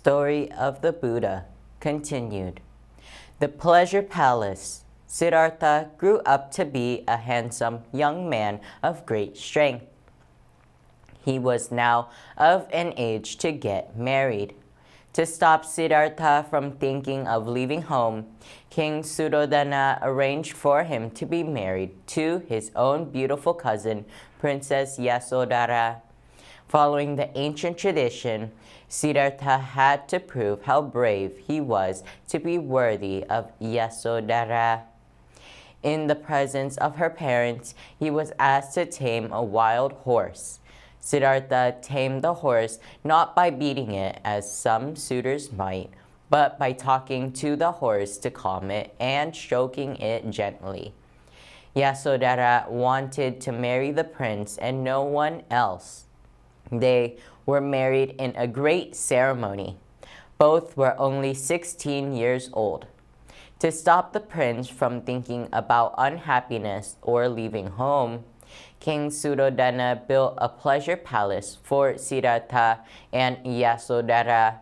Story of the Buddha continued. The Pleasure Palace. Siddhartha grew up to be a handsome young man of great strength. He was now of an age to get married. To stop Siddhartha from thinking of leaving home, King Suddhodana arranged for him to be married to his own beautiful cousin, Princess Yasodhara. Following the ancient tradition, Siddhartha had to prove how brave he was to be worthy of Yasodhara. In the presence of her parents, he was asked to tame a wild horse. Siddhartha tamed the horse not by beating it as some suitors might, but by talking to the horse to calm it and stroking it gently. Yasodhara wanted to marry the prince and no one else. They were married in a great ceremony. Both were only 16 years old. To stop the prince from thinking about unhappiness or leaving home, King Suddhodana built a pleasure palace for Siddhartha and Yasodhara.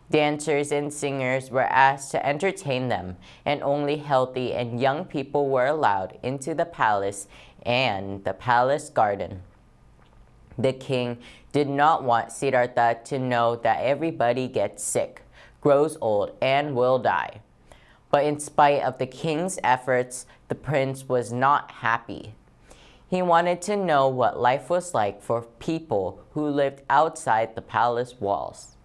Dancers and singers were asked to entertain them, and only healthy and young people were allowed into the palace and the palace garden. The king did not want Siddhartha to know that everybody gets sick, grows old, and will die. But in spite of the king's efforts, the prince was not happy. He wanted to know what life was like for people who lived outside the palace walls.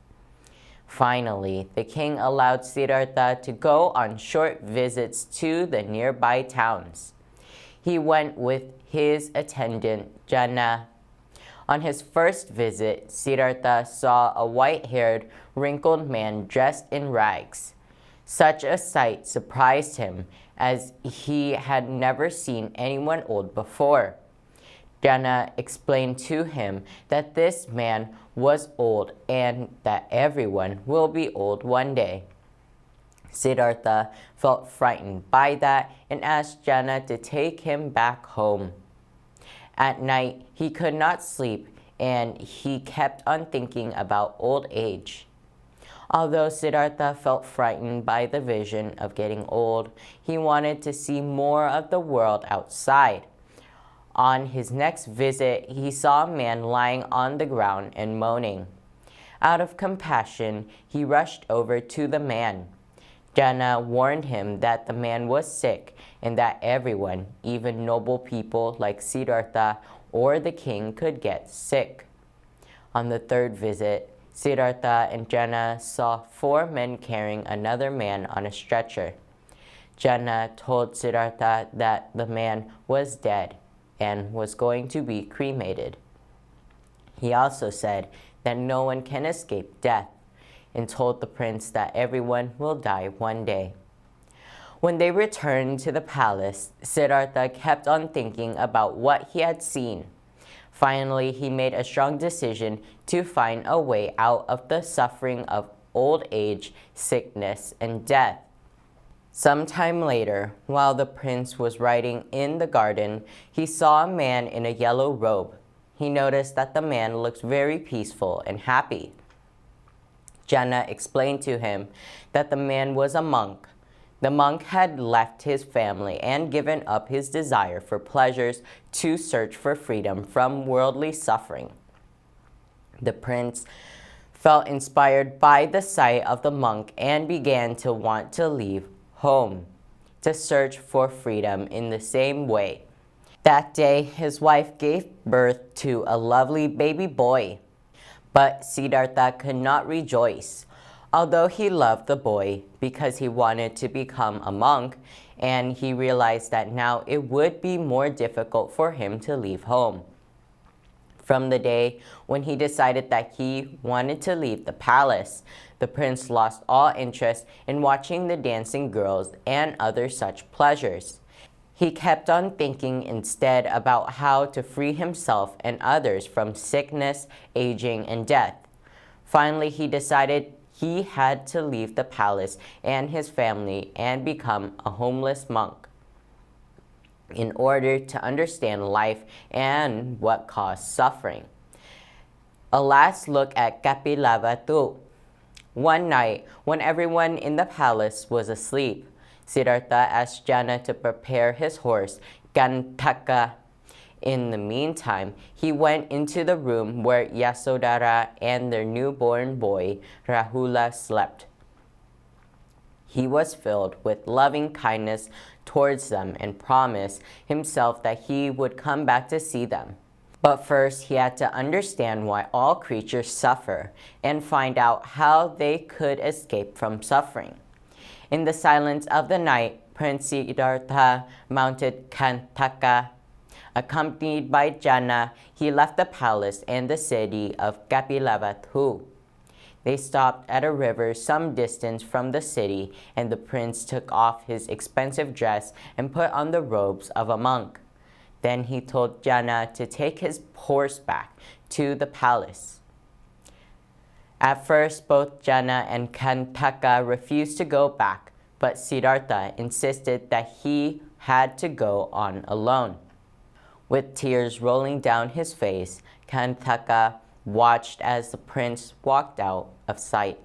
Finally, the king allowed Siddhartha to go on short visits to the nearby towns. He went with his attendant, Jana. On his first visit, Siddhartha saw a white-haired, wrinkled man dressed in rags. Such a sight surprised him, as he had never seen anyone old before. Jana explained to him that this man was old and that everyone will be old one day. Siddhartha felt frightened by that and asked Jana to take him back home. At night, he could not sleep and he kept on thinking about old age. Although Siddhartha felt frightened by the vision of getting old, he wanted to see more of the world outside. On his next visit, he saw a man lying on the ground and moaning. Out of compassion, he rushed over to the man. Jana warned him that the man was sick and that everyone, even noble people like Siddhartha or the king, could get sick. On the third visit, Siddhartha and Jana saw 4 men carrying another man on a stretcher. Jana told Siddhartha that the man was dead and was going to be cremated. He also said that no one can escape death and told the prince that everyone will die one day. When they returned to the palace, Siddhartha kept on thinking about what he had seen. Finally, he made a strong decision to find a way out of the suffering of old age, sickness, and death. Sometime later, while the prince was riding in the garden, he saw a man in a yellow robe. He noticed that the man looked very peaceful and happy. Jana explained to him that the man was a monk. The monk had left his family and given up his desire for pleasures to search for freedom from worldly suffering. The prince felt inspired by the sight of the monk and began to want to leave home to search for freedom in the same way. That day, his wife gave birth to a lovely baby boy. But Siddhartha could not rejoice. Although he loved the boy because he wanted to become a monk, and he realized that now it would be more difficult for him to leave home. From the day when he decided that he wanted to leave the palace, the prince lost all interest in watching the dancing girls and other such pleasures. He kept on thinking instead about how to free himself and others from sickness, aging, and death. Finally, he decided he had to leave the palace and his family and become a homeless monk. In order to understand life and what caused suffering. A last look at Kapilavatthu. One night, when everyone in the palace was asleep, Siddhartha asked Jana to prepare his horse, Gantaka. In the meantime, he went into the room where Yasodhara and their newborn boy, Rahula, slept. He was filled with loving kindness towards them and promised himself that he would come back to see them. But first, he had to understand why all creatures suffer and find out how they could escape from suffering. In the silence of the night, Prince Siddhartha mounted Kantaka. Accompanied by Jana, he left the palace and the city of Kapilavatthu. They stopped at a river some distance from the city, and the prince took off his expensive dress and put on the robes of a monk. Then he told Jana to take his horse back to the palace. At first, both Jana and Kantaka refused to go back, but Siddhartha insisted that he had to go on alone. With tears rolling down his face, Kantaka watched as the prince walked out of sight.